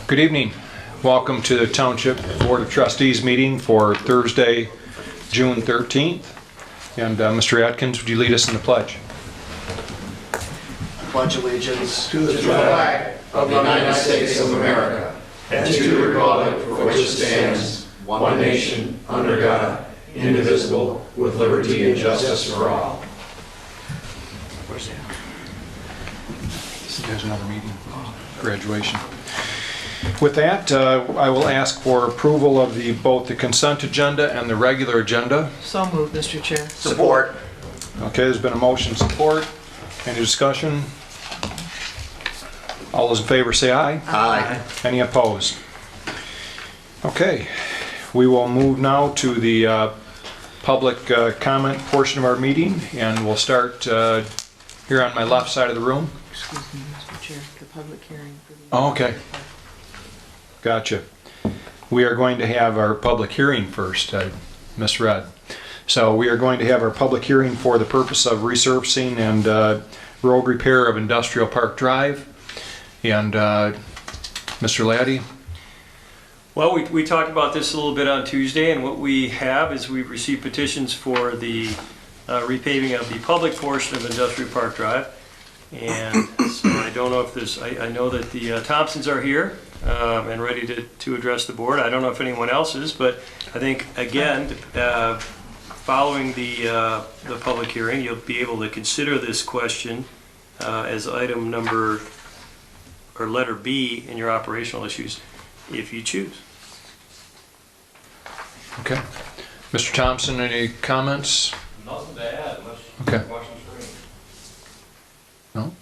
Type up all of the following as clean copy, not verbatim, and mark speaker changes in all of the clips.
Speaker 1: Good evening. Welcome to the Township Board of Trustees meeting for Thursday, June 13th. And Mr. Atkins, would you lead us in the pledge?
Speaker 2: Pledge allegiance to the flag of the United States of America and to the republic for which it stands, one nation, under God, indivisible, with liberty and justice for all.
Speaker 1: Where's that? There's another meeting. Graduation. With that, I will ask for approval of both the consent agenda and the regular agenda.
Speaker 3: So moved, Mr. Chair.
Speaker 2: Support.
Speaker 1: Okay, there's been a motion support. Any discussion? All those in favor say aye.
Speaker 2: Aye.
Speaker 1: Any opposed? Okay, we will move now to the public comment portion of our meeting, and we'll start here on my left side of the room.
Speaker 3: Excuse me, Mr. Chair, the public hearing for the...
Speaker 1: Oh, okay. Gotcha. We are going to have our public hearing first, misread. So we are going to have our public hearing for the purpose of resurfacing and road repair of Industrial Park Drive. And Mr. Laddie?
Speaker 4: Well, we talked about this a little bit on Tuesday, and what we have is we've received petitions for the repaving of the public portion of Industrial Park Drive. And so I don't know if there's, I know that the Thompsons are here and ready to address the board. I don't know if anyone else is, but I think, again, following the public hearing, you'll be able to consider this question as item number, or letter B in your operational issues, if you choose.
Speaker 1: Okay. Mr. Thompson, any comments?
Speaker 5: Nothing to add unless you
Speaker 1: Okay.
Speaker 5: have questions for me.
Speaker 1: No?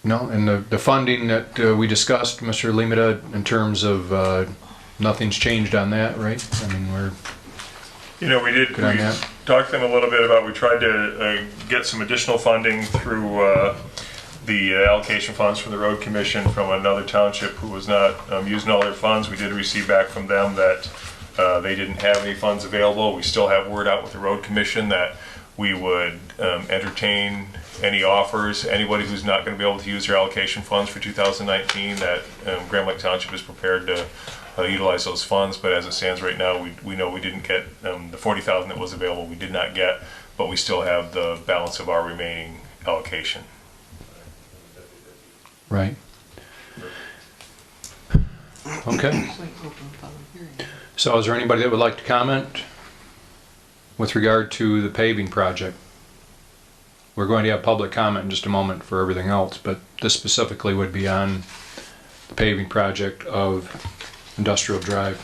Speaker 1: No, and the funding that we discussed, Mr. Limita, in terms of nothing's changed on that, right? I mean, we're
Speaker 6: You know, we
Speaker 1: good on that.
Speaker 6: talked to them a little bit about, we tried to get some additional funding through the allocation funds from the road commission from another township who was not using all their funds. We did receive back from them that they didn't have any funds available. We still have word out with the road commission that we would entertain any offers. Anybody who's not going to be able to use their allocation funds for 2019, that Grand Lake Township is prepared to utilize those funds. But as it stands right now, we know we didn't get the $40,000 that was available. We did not get, but we still have the balance of our remaining allocation.
Speaker 1: Right. Okay.
Speaker 3: Just like open public hearing.
Speaker 1: So is there anybody that would like to comment with regard to the paving project? We're going to have public comment in just a moment for everything else, but this specifically would be on the paving project of Industrial Drive.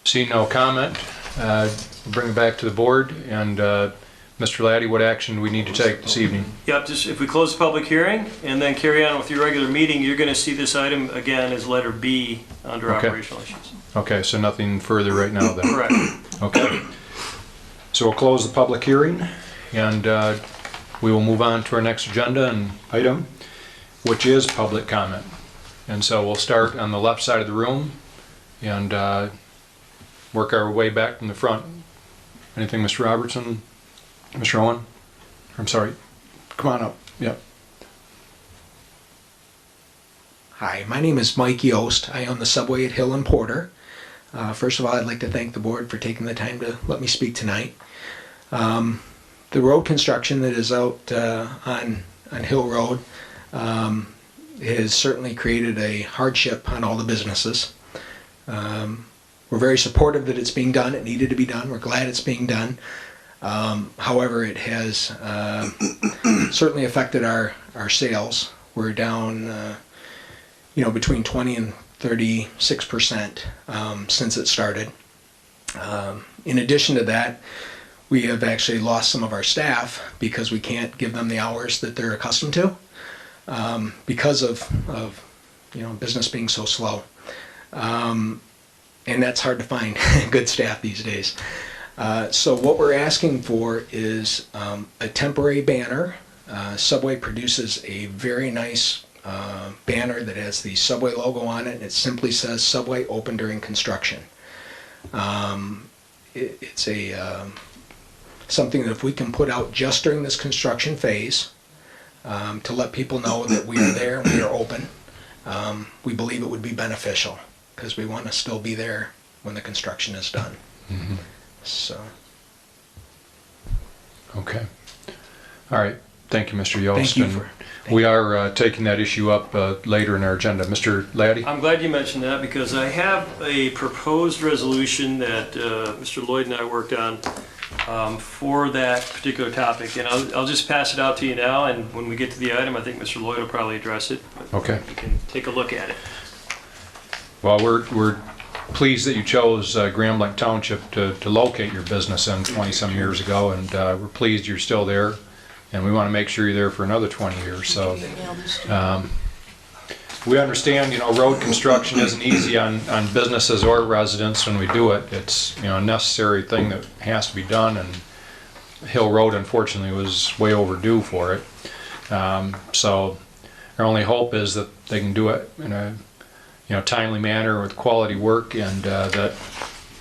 Speaker 1: See no comment, bring it back to the board, and Mr. Laddie, what action do we need to take this evening?
Speaker 4: Yep, just if we close the public hearing and then carry on with your regular meeting, you're going to see this item again as letter B under
Speaker 1: Okay.
Speaker 4: operational issues.
Speaker 1: Okay, so nothing further right now then?
Speaker 4: Correct.
Speaker 1: Okay. So we'll close the public hearing, and we will move on to our next agenda and item, which is public comment. And so we'll start on the left side of the room and work our way back from the front. Anything, Mr. Robertson? Mr. Owen? I'm sorry. Come on up. Yep.
Speaker 7: Hi, my name is Mike Yost. I own the Subway at Hill and Porter. First of all, I'd like to thank the board for taking the time to let me speak tonight. The road construction that is out on Hill Road has certainly created a hardship on all the businesses. We're very supportive that it's being done. It needed to be done. We're glad it's being done. However, it has certainly affected our sales. We're down, between 20 and 36% since it started. In addition to that, we have actually lost some of our staff because we can't give them the hours that they're accustomed to because of business being so slow. And that's hard to find good staff these days. So what we're asking for is a temporary banner. Subway produces a very nice banner that has the Subway logo on it, and it simply says Subway open during construction. It's something that if we can put out just during this construction phase, to let people know that we are there, we are open. We believe it would be beneficial because we want to still be there when the construction is done. So,
Speaker 1: Okay. All right. Thank you, Mr. Yost.
Speaker 7: thank you
Speaker 1: And
Speaker 7: for.
Speaker 1: we are taking that issue up later in our agenda. Mr. Laddie?
Speaker 4: I'm glad you mentioned that because I have a proposed resolution that Mr. Lloyd and I worked on for that particular topic. And I'll just pass it out to you now, and when we get to the item, I think Mr. Lloyd will probably address it. But
Speaker 1: Okay.
Speaker 4: you can take a look at it.
Speaker 1: Well, we're pleased that you chose Blanc Township to locate your business in 20-some years ago, and we're pleased you're still there, and we want to make sure you're there for another 20 years. So
Speaker 3: Email this to
Speaker 1: we understand, road construction isn't easy on businesses or residents when we do it. It's, a necessary thing that has to be done, and Hill Road, unfortunately, was way overdue for it. So our only hope is that they can do it in a timely manner with quality work, and that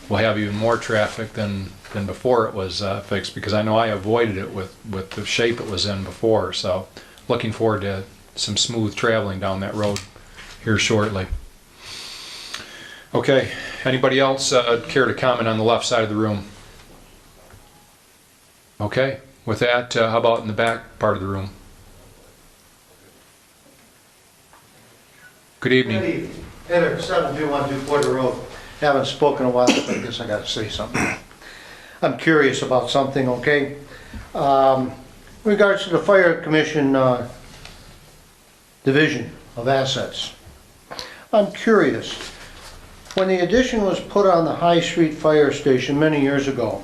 Speaker 1: we'll have even more traffic than before it was fixed, because I know I avoided it with the shape it was in before. So looking forward to some smooth traveling down that road here shortly. Okay, anybody else care to comment on the left side of the room? Okay, with that, how about in the back part of the room? Good evening.
Speaker 8: Good evening. Heather, 721 Porter Road. Haven't spoken in a while, but I guess I gotta say something. I'm curious about something, okay? In regards to the Fire Commission Division of Assets. I'm curious. When the addition was put on the High Street Fire Station many years ago,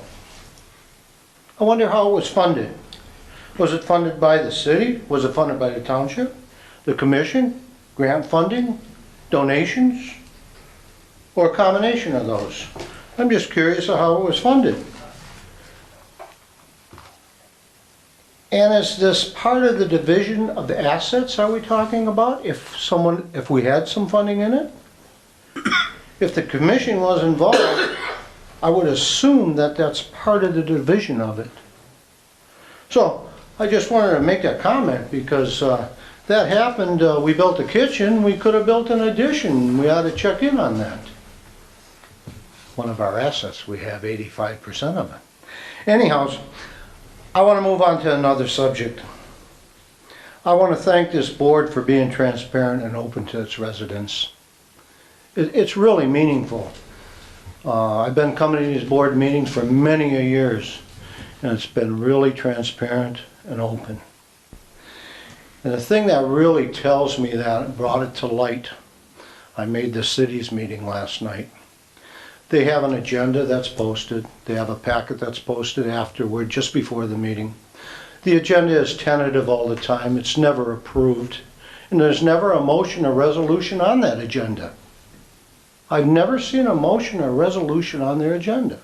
Speaker 8: I wonder how it was funded. Was it funded by the city? Was it funded by the township? The commission? Grant funding? Donations? Or a combination of those? I'm just curious of how it was funded. And is this part of the division of the assets are we talking about? If we had some funding in it? If the commission was involved, I would assume that that's part of the division of it. So, I just wanted to make that comment because that happened, we built a kitchen, we could have built an addition, we ought to check in on that. One of our assets, we have 85% of it. Anyhow, I want to move on to another subject. I want to thank this board for being transparent and open to its residents. It's really meaningful. I've been coming to these board meetings for many years, and it's been really transparent and open. And the thing that really tells me that, and brought it to light, I made the city's meeting last night. They have an agenda that's posted. They have a packet that's posted afterward, just before the meeting. The agenda is tentative all the time. It's never approved. And there's never a motion or resolution on that agenda. I've never seen a motion or resolution on their agenda.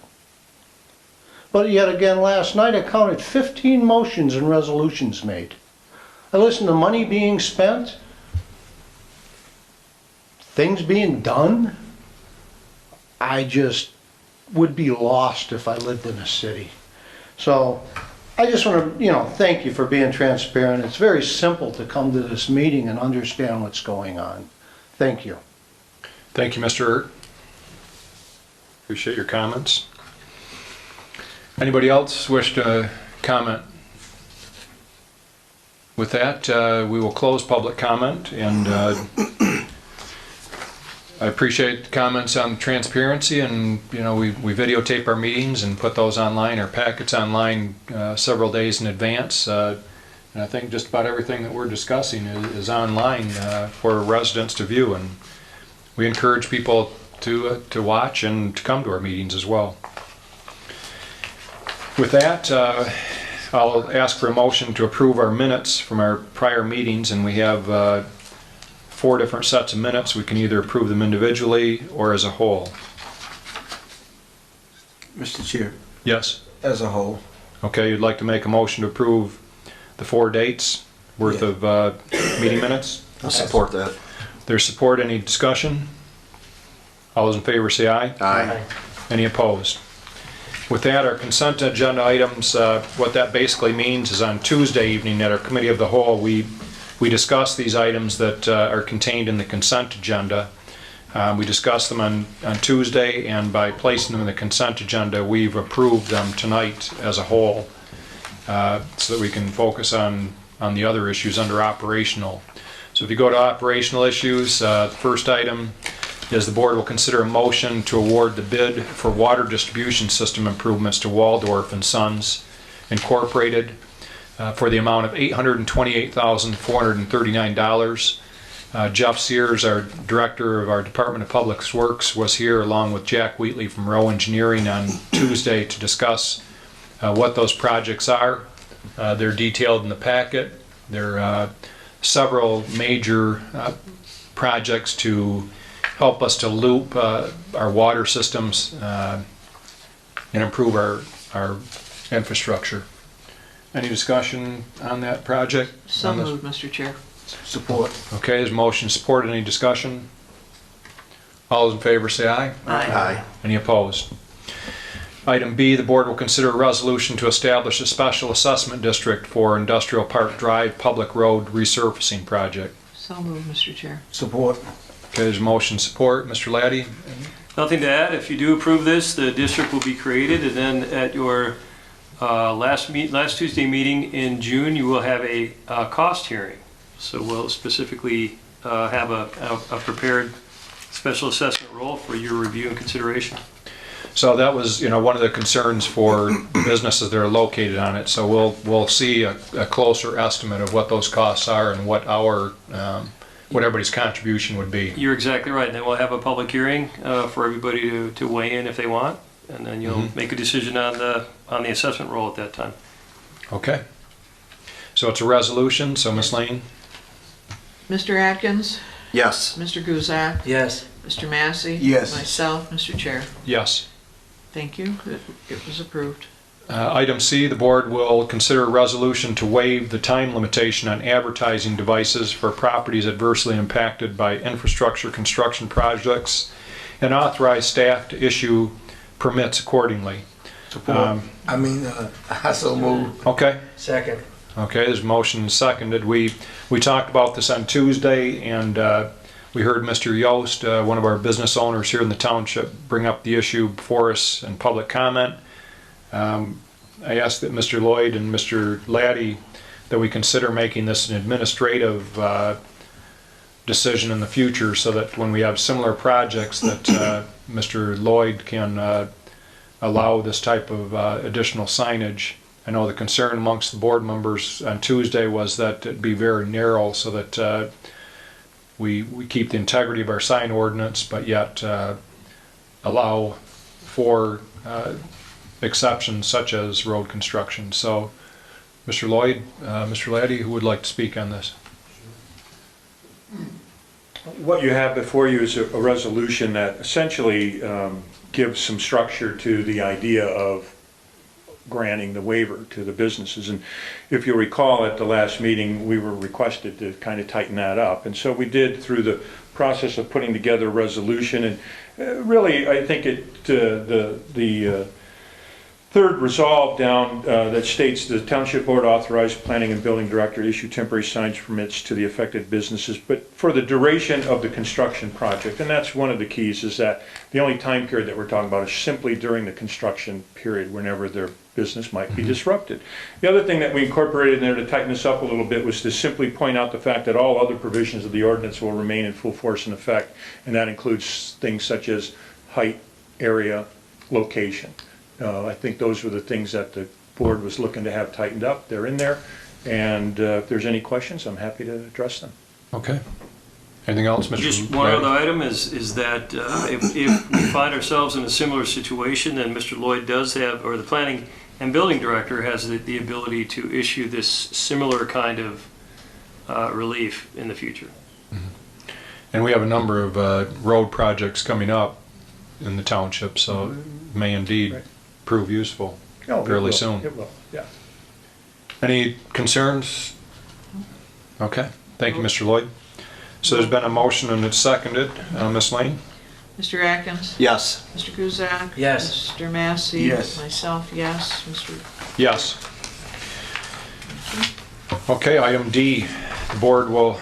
Speaker 8: But yet again, last night I counted 15 motions and resolutions made. I listened to money being spent, things being done. I just would be lost if I lived in a city. So I just want to, thank you for being transparent. It's very simple to come to this meeting and understand what's going on. Thank you.
Speaker 1: Thank you, Mr. Ert. Appreciate your comments. Anybody else wish to comment? With that, we will close public comment, and I appreciate the comments on transparency, and we videotape our meetings and put those online, our packets online several days in advance. And I think just about everything that we're discussing is online for residents to view, and we encourage people to watch and to come to our meetings as well. With that, I'll ask for a motion to approve our minutes from our prior meetings, and we have 4 different sets of minutes. We can either approve them individually or as a whole.
Speaker 9: Mr. Chair,
Speaker 1: Yes?
Speaker 9: as a whole.
Speaker 1: Okay, you'd like to make a motion to approve the 4 dates worth
Speaker 9: Yeah.
Speaker 1: of meeting minutes?
Speaker 9: I'll support that.
Speaker 1: There's support. Any discussion? All those in favor say aye.
Speaker 9: Aye.
Speaker 1: Any opposed? With that, our consent agenda items, what that basically means is on Tuesday evening at our committee of the whole, we discuss these items that are contained in the consent agenda. We discussed them on Tuesday, and by placing them in the consent agenda, we've approved them tonight as a whole, so that we can focus on the other issues under operational. So if you go to operational issues, the first item is the board will consider a motion to award the bid for water distribution system improvements to Waldorf and Sons Incorporated for the amount of $828,439. Jeff Sears, our director of our Department of Public Works, was here along with Jack Wheatley from Rowe Engineering on Tuesday to discuss what those projects are. They're detailed in the packet. There are several major projects to help us to loop our water systems and improve our infrastructure. Any discussion on that project?
Speaker 3: So moved, Mr. Chair.
Speaker 9: Support.
Speaker 1: Okay, there's motion support. Any discussion? All those in favor say aye.
Speaker 9: Aye.
Speaker 1: Any opposed? Item B, the board will consider a resolution to establish a special assessment district for Industrial Park Drive Public Road resurfacing project.
Speaker 3: So moved, Mr. Chair.
Speaker 9: Support.
Speaker 1: Okay, there's motion support. Mr. Laddie?
Speaker 4: Nothing to add. If you do approve this, the district will be created, and then at your last Tuesday meeting in June, you will have a cost hearing. So we'll specifically have a prepared special assessment role for your review and consideration.
Speaker 1: So that was, one of the concerns for businesses that are located on it. So we'll see a closer estimate of what those costs are and what what everybody's contribution would be.
Speaker 4: You're exactly right. And then we'll have a public hearing for everybody to weigh in if they want, and then you'll make a decision on the assessment role at that time.
Speaker 1: Okay. So it's a resolution. So Ms. Lane?
Speaker 3: Mr. Atkins?
Speaker 9: Yes.
Speaker 3: Mr. Guzak?
Speaker 9: Yes.
Speaker 3: Mr. Massey?
Speaker 9: Yes.
Speaker 3: Myself, Mr. Chair.
Speaker 1: Yes.
Speaker 3: Thank you. It was approved.
Speaker 1: Item C, the board will consider a resolution to waive the time limitation on advertising devices for properties adversely impacted by infrastructure construction projects and authorize staff to issue permits accordingly.
Speaker 9: Support. I so move.
Speaker 1: Okay.
Speaker 9: Second.
Speaker 1: Okay, there's motion seconded. We talked about this on Tuesday, and we heard Mr. Yost, one of our business owners here in the township, bring up the issue before us in public comment. I asked that Mr. Lloyd and Mr. Laddie that we consider making this an administrative decision in the future, so that when we have similar projects that Mr. Lloyd can allow this type of additional signage. I know the concern amongst the board members on Tuesday was that it be very narrow, so that we keep the integrity of our sign ordinance, but yet allow for exceptions such as road construction. So, Mr. Lloyd, Mr. Laddie, who would like to speak on this?
Speaker 10: What you have before you is a resolution that essentially gives some structure to the idea of granting the waiver to the businesses. And if you recall, at the last meeting, we were requested to kind of tighten that up. And so we did through the process of putting together a resolution. And really, I think the third resolve down that states the Township Board authorized planning and building director to issue temporary signage permits to the affected businesses, but for the duration of the construction project. And that's one of the keys, is that the only time period that we're talking about is simply during the construction period, whenever their business might be disrupted. The other thing that we incorporated in there to tighten this up a little bit was to simply point out the fact that all other provisions of the ordinance will remain in full force and effect, and that includes things such as height, area, location. I think those were the things that the board was looking to have tightened up. They're in there, and if there's any questions, I'm happy to address them.
Speaker 1: Okay. Anything else, Mr.
Speaker 4: Just one other item is that if we find ourselves in a similar situation, then Mr. Lloyd does have, or the planning and building director has the ability to issue this similar kind of relief in the future.
Speaker 1: Mm-hmm. And we have a number of road projects coming up in the township, so it may indeed prove useful fairly soon.
Speaker 10: It will, yeah.
Speaker 1: Any concerns? Okay, thank you, Mr. Lloyd. So there's been a motion and it's seconded. Ms. Lane?
Speaker 3: Mr. Atkins?
Speaker 9: Yes.
Speaker 3: Mr. Guzak?
Speaker 9: Yes.
Speaker 3: Mr. Massey?
Speaker 9: Yes.
Speaker 3: Myself, yes. Mr.
Speaker 1: Yes. Okay, item D, the board will,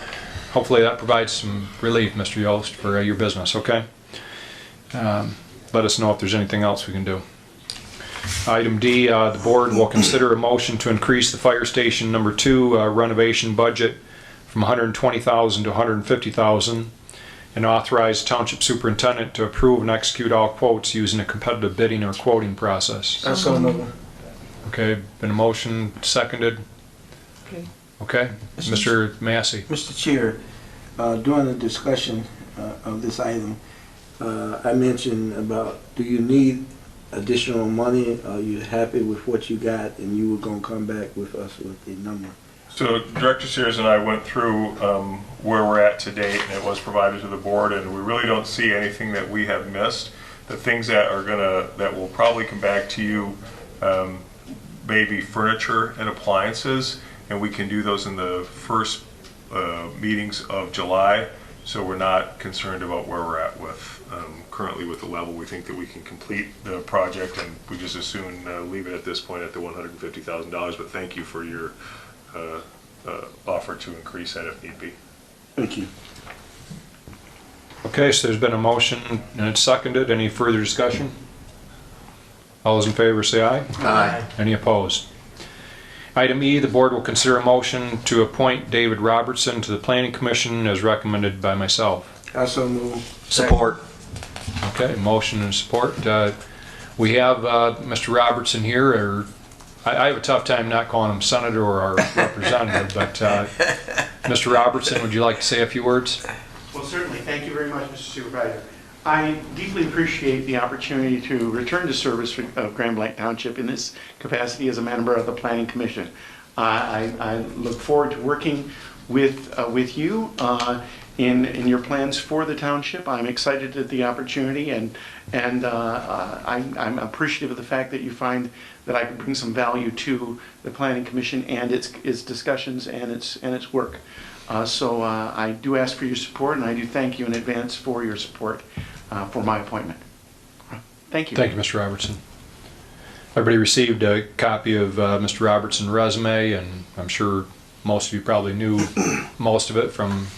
Speaker 1: hopefully that provides some relief, Mr. Yost, for your business, okay? Let us know if there's anything else we can do. Item D, the board will consider a motion to increase the fire station number 2 renovation budget from $120,000 to $150,000 and authorize township superintendent to approve and execute all quotes using a competitive bidding or quoting process.
Speaker 9: I so move.
Speaker 1: Okay, been a motion, seconded.
Speaker 3: Okay.
Speaker 1: Okay, Mr. Massey.
Speaker 11: Mr. Chair, during the discussion of this item, I mentioned about, do you need additional money? Are you happy with what you got and you were gonna come back with us with a number?
Speaker 6: So Director Sears and I went through where we're at to date, and it was provided to the board, and we really don't see anything that we have missed. The things that will probably come back to you, maybe furniture and appliances, and we can do those in the first meetings of July. So we're not concerned about where we're at with currently with the level. We think that we can complete the project, and we just as soon leave it at this point at the $150,000. But thank you for your offer to increase that if need be.
Speaker 11: Thank you.
Speaker 1: Okay, so there's been a motion and it's seconded. Any further discussion? All those in favor say aye.
Speaker 9: Aye.
Speaker 1: Any opposed? Item E, the board will consider a motion to appoint David Robertson to the Planning Commission as recommended by myself.
Speaker 11: I so move.
Speaker 9: Support.
Speaker 1: Okay, motion and support. We have Mr. Robertson here, or I have a tough time not calling him senator or our representative, but Mr. Robertson, would you like to say a few words?
Speaker 12: Well, certainly. Thank you very much, Mr. Supervisor. I deeply appreciate the opportunity to return to service of Grand Blanc Township in this capacity as a member of the Planning Commission. I look forward to working with you in your plans for the township. I'm excited at the opportunity, and I'm appreciative of the fact that you find that I can bring some value to the Planning Commission and its discussions and its work. So I do ask for your support, and I do thank you in advance for your support for my appointment. Thank you.
Speaker 1: Thank you, Mr. Robertson. Everybody received a copy of Mr. Robertson's resume, and I'm sure most of you probably knew most of it from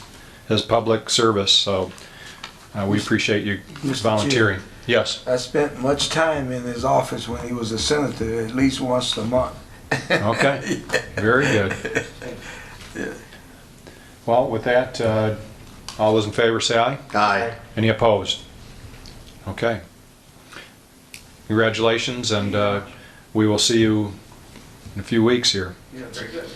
Speaker 1: his public service, so we appreciate you volunteering. Yes.
Speaker 11: I spent much time in his office when he was a senator, at least once a month.
Speaker 1: Okay, very good. Well, with that, all those in favor say aye.
Speaker 9: Aye.
Speaker 1: Any opposed? Okay. Congratulations, and we will see you in a few weeks here.
Speaker 12: Yeah, very good.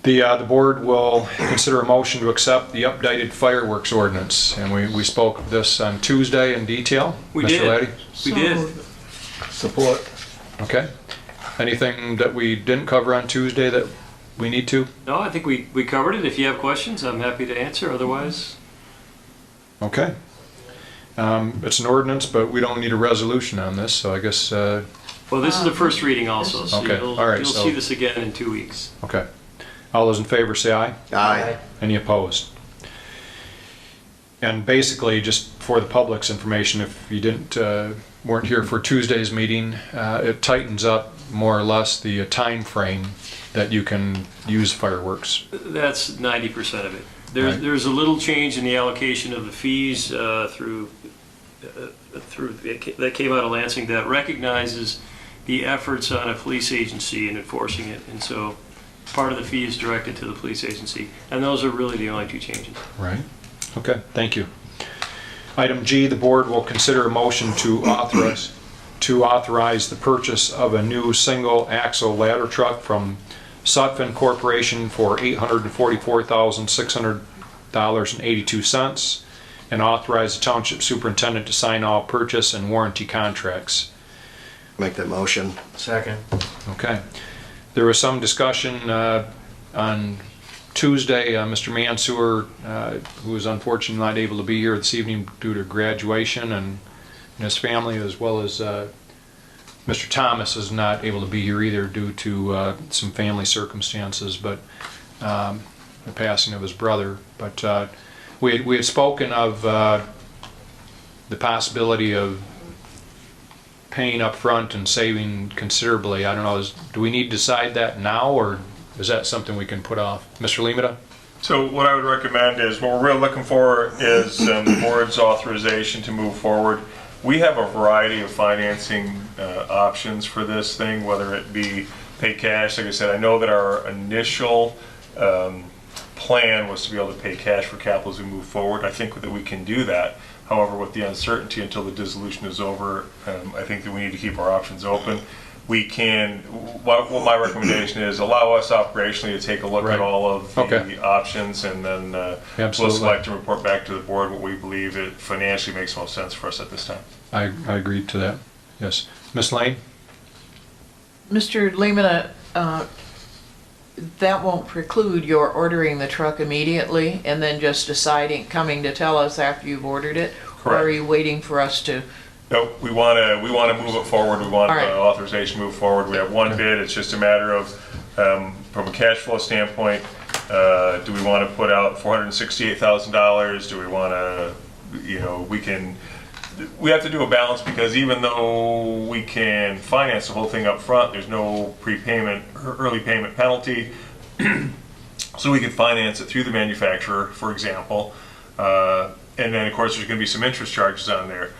Speaker 1: The board will consider a motion to accept the updated fireworks ordinance, and we spoke of this on Tuesday in detail.
Speaker 4: We
Speaker 1: Mr.
Speaker 4: did.
Speaker 1: Laddie?
Speaker 4: We did.
Speaker 11: Support.
Speaker 1: Okay. Anything that we didn't cover on Tuesday that we need to?
Speaker 4: No, I think we covered it. If you have questions, I'm happy to answer. Otherwise,
Speaker 1: Okay. It's an ordinance, but we don't need a resolution on this, so I guess,
Speaker 4: well, this is the first reading also, so
Speaker 1: Okay,
Speaker 4: you'll
Speaker 1: all right,
Speaker 4: you'll
Speaker 1: so-
Speaker 4: see this again in 2 weeks.
Speaker 1: okay. All those in favor say aye.
Speaker 9: Aye.
Speaker 1: Any opposed? And basically, just for the public's information, if you weren't here for Tuesday's meeting, it tightens up more or less the time frame that you can use fireworks.
Speaker 4: That's 90% of it.
Speaker 1: Right.
Speaker 4: There's a little change in the allocation of the fees through that came out of Lansing that recognizes the efforts on a police agency in enforcing it, and so part of the fee is directed to the police agency, and those are really the only two changes.
Speaker 1: Right. Okay, thank you. Item G, the board will consider a motion to authorize the purchase of a new single-axle ladder truck from Sutphen Corporation for $844,600.82 and authorize the township superintendent to sign all purchase and warranty contracts.
Speaker 9: Make that motion.
Speaker 5: Second.
Speaker 1: Okay. There was some discussion on Tuesday. Mr. Mansour, who was unfortunately not able to be here this evening due to graduation, and his family, as well as Mr. Thomas, is not able to be here either due to some family circumstances, but the passing of his brother. But we had spoken of the possibility of paying up front and saving considerably. I don't know, do we need to decide that now, or is that something we can put off? Mr. Limita?
Speaker 6: So what I would recommend is, what we're really looking for is the board's authorization to move forward. We have a variety of financing options for this thing, whether it be pay cash. Like I said, I know that our initial plan was to be able to pay cash for capital as we move forward. I think that we can do that. However, with the uncertainty until the dissolution is over, I think that we need to keep our options open. We can, what my recommendation is, allow us operationally to take a look
Speaker 1: Right.
Speaker 6: at all of the
Speaker 1: Okay.
Speaker 6: options, and then we'll
Speaker 1: Absolutely.
Speaker 6: select and report back to the board what we believe it financially makes most sense for us at this time.
Speaker 1: I agree to that, yes. Ms. Lane?
Speaker 3: Mr. Lemon, that won't preclude your ordering the truck immediately and then just coming to tell us after you've ordered it? Or are
Speaker 6: Correct.
Speaker 3: you waiting for us to?
Speaker 6: No, we want to move it forward. We want
Speaker 3: All right.
Speaker 6: the authorization to move forward. We have one bid. It's just a matter of, from a cash flow standpoint, do we want to put out $468,000? Do we want to, we have to do a balance, because even though we can finance the whole thing up front, there's no prepayment or early payment penalty. So we can finance it through the manufacturer, for example. And then, of course, there's going to be some interest charges on there.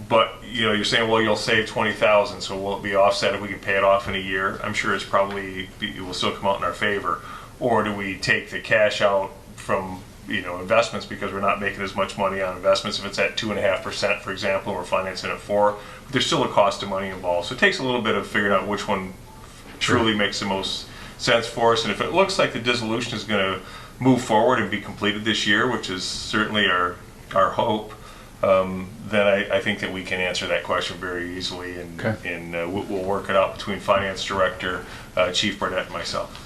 Speaker 6: But, you're saying, well, you'll save $20,000, so will it be offset if we can pay it off in a year? I'm sure it will still come out in our favor. Or do we take the cash out from, investments, because we're not making as much money on investments if it's at 2.5%, for example, and we're financing at 4%. But there's still a cost of money involved. So it takes a little bit of figuring out which one truly makes the most sense for us. And if it looks like the dissolution is going to move forward and be completed this year, which is certainly our hope, then I think that we can answer that question very easily, and,
Speaker 1: Okay.
Speaker 6: and we'll work it out between Finance Director, Chief Burnett, and myself.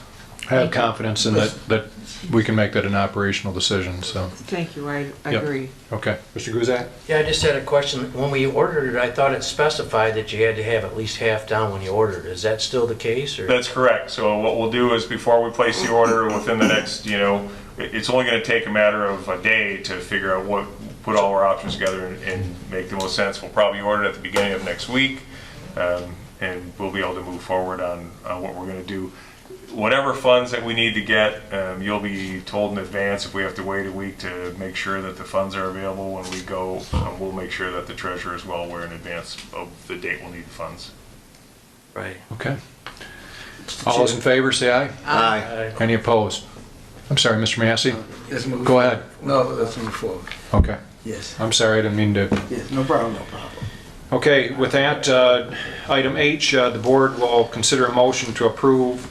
Speaker 1: I have confidence in that we can make that an operational decision, so.
Speaker 3: Thank you, I
Speaker 1: Yep.
Speaker 3: agree.
Speaker 1: Okay. Mr. Guzak?
Speaker 5: Yeah, I just had a question. When we ordered it, I thought it specified that you had to have at least half down when you ordered it. Is that still the case, or?
Speaker 6: That's correct. So what we'll do is, before we place the order, within the next, it's only going to take a matter of a day to figure out put all our options together and make the most sense. We'll probably order it at the beginning of next week, and we'll be able to move forward on what we're going to do. Whatever funds that we need to get, you'll be told in advance. If we have to wait a week to make sure that the funds are available when we go, we'll make sure that the treasurer is well aware in advance of the date we'll need the funds.
Speaker 5: Right.
Speaker 1: Okay. All those in favor, say aye.
Speaker 9: Aye.
Speaker 1: Any opposed? I'm sorry, Mr. Massey?
Speaker 11: Let's move.
Speaker 1: Go ahead.
Speaker 11: No, let's move forward.
Speaker 1: Okay.
Speaker 11: Yes.
Speaker 1: I'm sorry, I didn't mean to.
Speaker 11: Yes, no problem, no problem.
Speaker 1: Okay, with that, item H, the board will consider a motion to approve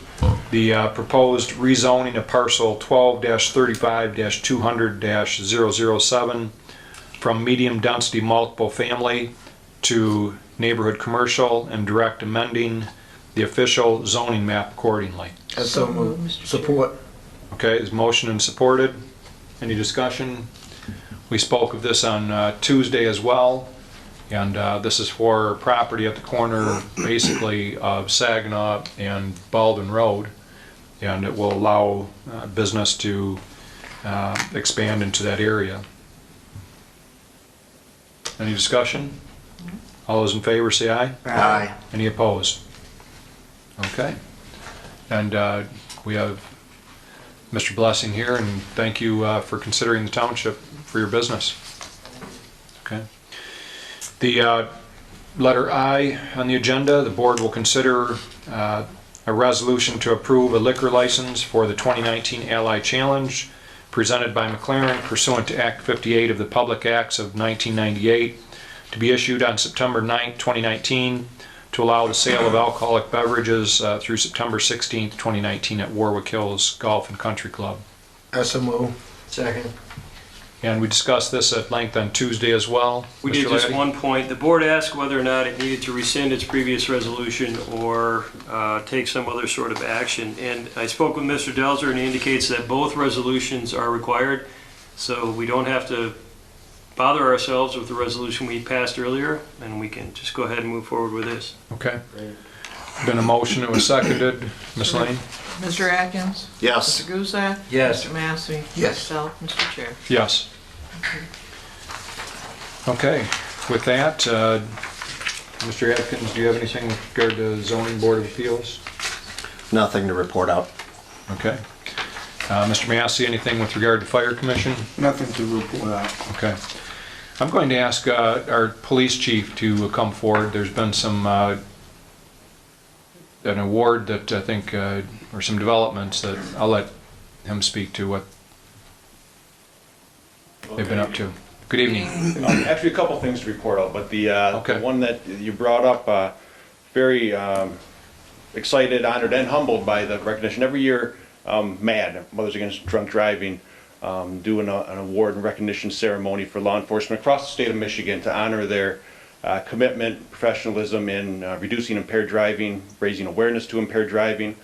Speaker 1: the proposed rezoning of parcel 12-35-200-007 from medium density multiple family to neighborhood commercial, and direct amending the official zoning map accordingly.
Speaker 11: So
Speaker 3: moved,
Speaker 11: move.
Speaker 3: Mr. Chair.
Speaker 11: Support.
Speaker 1: Okay, is motion and supported. Any discussion? We spoke of this on Tuesday as well, and this is for property at the corner, basically, of Saginaw and Baldwin Road, and it will allow business to expand into that area. Any discussion? All those in favor say aye.
Speaker 9: Aye.
Speaker 1: Any opposed? Okay. And we have Mr. Blessing here, and thank you for considering the township for your business. Okay. The letter I on the agenda, the board will consider a resolution to approve a liquor license for the 2019 Ally Challenge presented by McLaren pursuant to Act 58 of the Public Acts of 1998, to be issued on September 9, 2019, to allow the sale of alcoholic beverages through September 16, 2019 at Warwick Hills Golf and Country Club.
Speaker 11: So move.
Speaker 5: Second.
Speaker 1: And we discussed this at length on Tuesday as well.
Speaker 4: We
Speaker 1: Mr.
Speaker 4: did just
Speaker 1: Laddie?
Speaker 4: one point. The board asked whether or not it needed to rescind its previous resolution or take some other sort of action. And I spoke with Mr. Delzer, and he indicates that both resolutions are required. So we don't have to bother ourselves with the resolution we passed earlier, and we can just go ahead and move forward with this.
Speaker 1: Okay. Been a motion, it was seconded. Ms. Lane?
Speaker 3: Mr. Atkins?
Speaker 9: Yes.
Speaker 3: Mr. Guzak?
Speaker 5: Yes.
Speaker 3: Mr. Massey?
Speaker 11: Yes.
Speaker 3: Myself, Mr. Chair.
Speaker 1: Yes. Okay. With that, Mr. Atkins, do you have anything with regard to zoning board of appeals?
Speaker 9: Nothing to report out.
Speaker 1: Okay. Mr. Massey, anything with regard to fire commission?
Speaker 11: Nothing to report out.
Speaker 1: Okay. I'm going to ask our police chief to come forward. There's been some, an award that I think, or some developments that I'll let him speak to what they've been up to. Good evening.
Speaker 13: Actually, a couple things to report out, but the
Speaker 1: Okay.
Speaker 13: one that you brought up, very excited, honored, and humbled by the recognition. Every year, MAD, Mothers Against Drunk Driving, do an award and recognition ceremony for law enforcement across the state of Michigan to honor their commitment, professionalism in reducing impaired driving, raising awareness to impaired driving,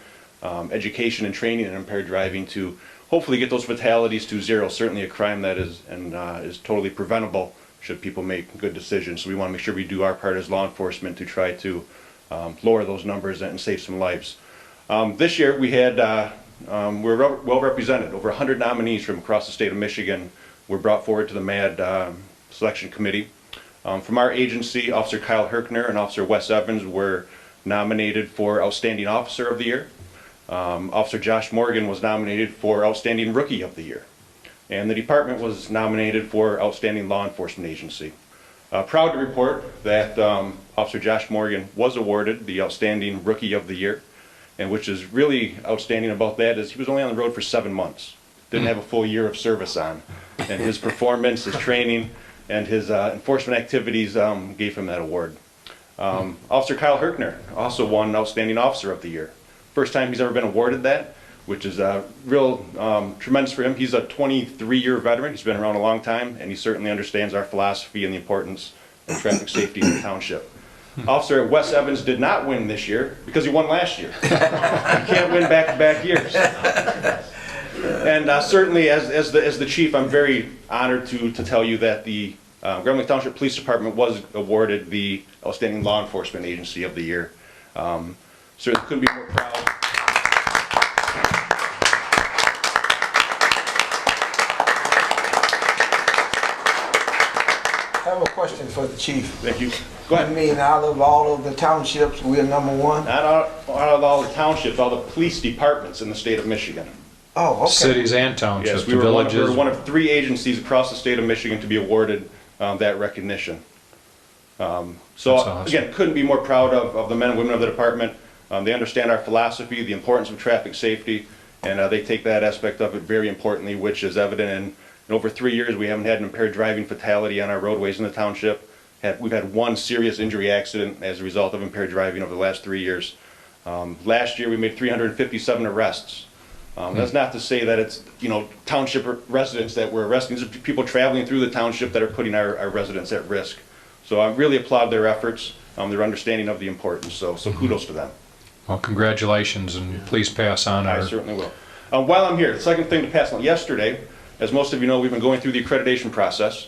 Speaker 13: education and training in impaired driving to hopefully get those fatalities to zero. Certainly a crime that is totally preventable should people make good decisions. So we want to make sure we do our part as law enforcement to try to lower those numbers and save some lives. This year we had we're well represented. Over 100 nominees from across the state of Michigan were brought forward to the MAD selection committee. From our agency, Officer Kyle Herkner and Officer Wes Evans were nominated for Outstanding Officer of the Year. Officer Josh Morgan was nominated for Outstanding Rookie of the Year. And the department was nominated for Outstanding Law Enforcement Agency. Proud to report that Officer Josh Morgan was awarded the Outstanding Rookie of the Year. And which is really outstanding about that is he was only on the road for 7 months. Didn't have a full year of service on. And his performance, his training, and his enforcement activities gave him that award. Officer Kyle Herkner also won Outstanding Officer of the Year. First time he's ever been awarded that, which is real tremendous for him. He's a 23-year veteran. He's been around a long time, and he certainly understands our philosophy and the importance of traffic safety in the township. Officer Wes Evans did not win this year because he won last year. You can't win back-to-back years. And certainly, as the chief, I'm very honored to tell you that the Grand Blanc Township Police Department was awarded the Outstanding Law Enforcement Agency of the Year. Certainly couldn't be more proud.
Speaker 11: I have a question for the chief.
Speaker 13: Thank you. Go ahead.
Speaker 11: I mean, out of all of the townships, we're number one?
Speaker 13: Not out of all the townships, all the police departments in the state of Michigan.
Speaker 11: Oh, okay.
Speaker 1: Cities and townships,
Speaker 13: Yes, we were
Speaker 1: villages.
Speaker 13: one of 3 agencies across the state of Michigan to be awarded that recognition. So
Speaker 1: That's awesome.
Speaker 13: again, couldn't be more proud of the men and women of the department. They understand our philosophy, the importance of traffic safety, and they take that aspect of it very importantly, which is evident in over 3 years we haven't had an impaired driving fatality on our roadways in the township. We've had 1 serious injury accident as a result of impaired driving over the last 3 years. Last year we made 357 arrests. That's not to say that it's township residents that we're arresting. These are people traveling through the township that are putting our residents at risk. So I really applaud their efforts, their understanding of the importance. So kudos to them.
Speaker 1: Well, congratulations, and please pass on
Speaker 13: I
Speaker 1: our...
Speaker 13: certainly will. While I'm here, the second thing to pass on. Yesterday, as most of you know, we've been going through the accreditation process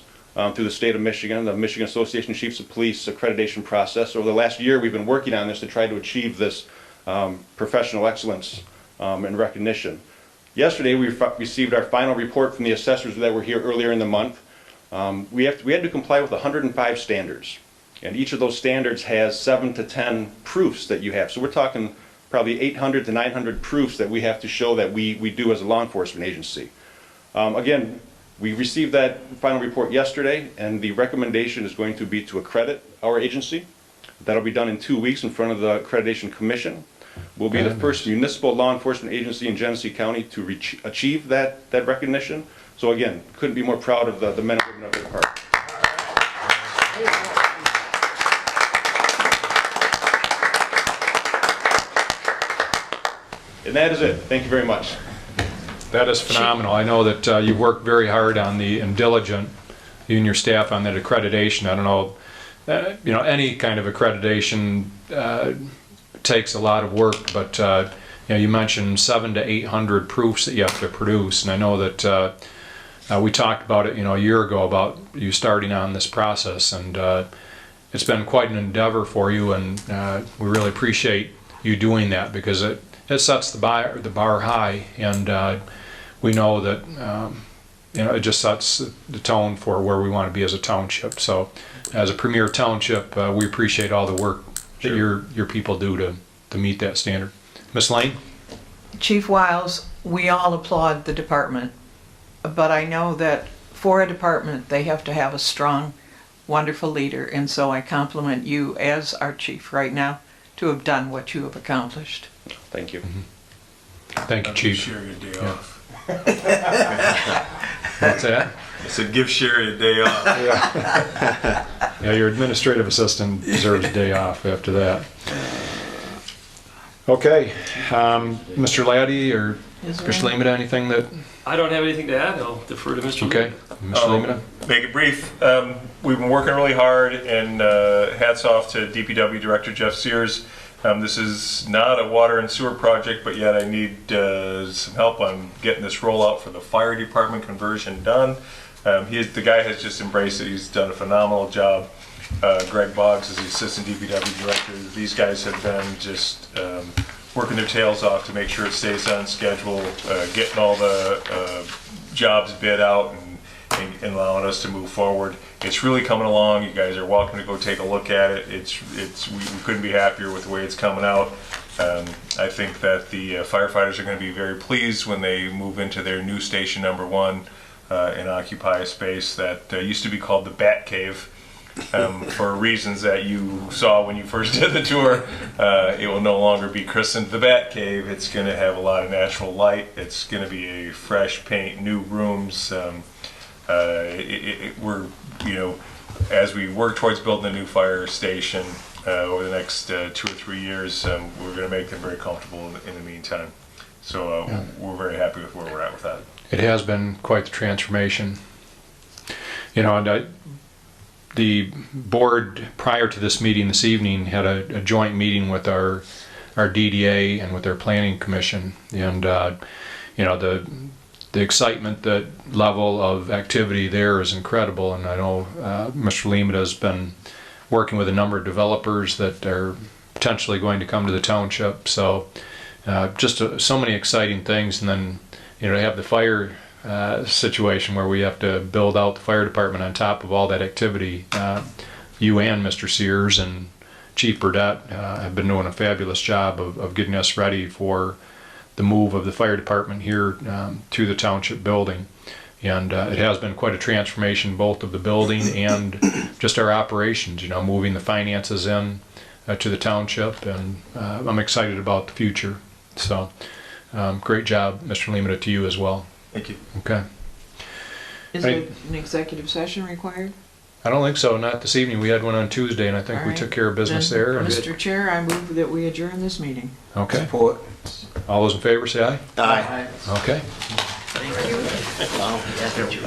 Speaker 13: through the state of Michigan, the Michigan Association of Chiefs of Police accreditation process. Over the last year, we've been working on this to try to achieve this professional excellence and recognition. Yesterday, we received our final report from the assessors that were here earlier in the month. We had to comply with 105 standards. And each of those standards has 7 to 10 proofs that you have. So we're talking probably 800 to 900 proofs that we have to show that we do as a law enforcement agency. Again, we received that final report yesterday, and the recommendation is going to be to accredit our agency. That'll be done in 2 weeks in front of the Accreditation Commission. We'll be the first municipal law enforcement agency in Genesee County to achieve that recognition. So again, couldn't be more proud of the men and women of the department. And that is it. Thank you very much.
Speaker 1: That is phenomenal. I know that you've worked very hard on and diligent, you and your staff, on that accreditation. I don't know, any kind of accreditation takes a lot of work, but you mentioned 700 to 800 proofs that you have to produce, and I know that we talked about it, a year ago, about you starting on this process, and it's been quite an endeavor for you, and we really appreciate you doing that, because it sets the bar high, and we know that it just sets the tone for where we want to be as a township. So as a premier township, we appreciate all the work that your people do to meet that standard. Ms. Lane?
Speaker 3: Chief Wiles, we all applaud the department, but I know that for a department, they have to have a strong, wonderful leader, and so I compliment you as our chief right now to have done what you have accomplished.
Speaker 13: Thank you.
Speaker 1: Thank you, Chief.
Speaker 6: Share your day off.
Speaker 1: What's that?
Speaker 6: I said, give Sherry a day off.
Speaker 1: Yeah, your administrative assistant deserves a day off after that. Okay, Mr. Laddie or Mr. Lemata, anything that,
Speaker 4: I don't have anything to add. I'll defer to Mr.
Speaker 1: okay,
Speaker 4: Lee.
Speaker 1: Mr. Lemata?
Speaker 6: Make it brief. We've been working really hard, and hats off to DPW Director Jeff Sears. This is not a water and sewer project, but yet I need some help on getting this rollout for the fire department conversion done. The guy has just embraced it. He's done a phenomenal job. Greg Boggs is the assistant DPW director. These guys have been just working their tails off to make sure it stays on schedule, getting all the jobs bid out and allowing us to move forward. It's really coming along. You guys are welcome to go take a look at it. We couldn't be happier with the way it's coming out. I think that the firefighters are going to be very pleased when they move into their new station number 1 and occupy a space that used to be called the Bat Cave. For reasons that you saw when you first did the tour, it will no longer be christened the Bat Cave. It's going to have a lot of natural light. It's going to be a fresh paint, new rooms. We're, as we work towards building a new fire station over the next 2 or 3 years, we're going to make them very comfortable in the meantime. So we're very happy with where we're at with that.
Speaker 1: It has been quite the transformation. And the board, prior to this meeting this evening, had a joint meeting with our DDA and with our planning commission, and the excitement, that level of activity there is incredible. And I know Mr. Lemata has been working with a number of developers that are potentially going to come to the township. So just so many exciting things. And then to have the fire situation where we have to build out the fire department on top of all that activity. You and Mr. Sears and Chief Burdett have been doing a fabulous job of getting us ready for the move of the fire department here to the township building. And it has been quite a transformation, both of the building and just our operations, moving the finances in to the township. And I'm excited about the future. So great job, Mr. Lemata, to you as well.
Speaker 6: Thank you.
Speaker 1: Okay.
Speaker 3: Is there an executive session required?
Speaker 1: I don't think so, not this evening. We had one on Tuesday, and I think we took care of business there.
Speaker 3: Mr. Chair, I move that we adjourn this meeting.
Speaker 1: Okay.
Speaker 11: Support.
Speaker 1: All those in favor say aye.
Speaker 9: Aye.
Speaker 1: Okay.
Speaker 3: Thank you.
Speaker 5: Well, that's what you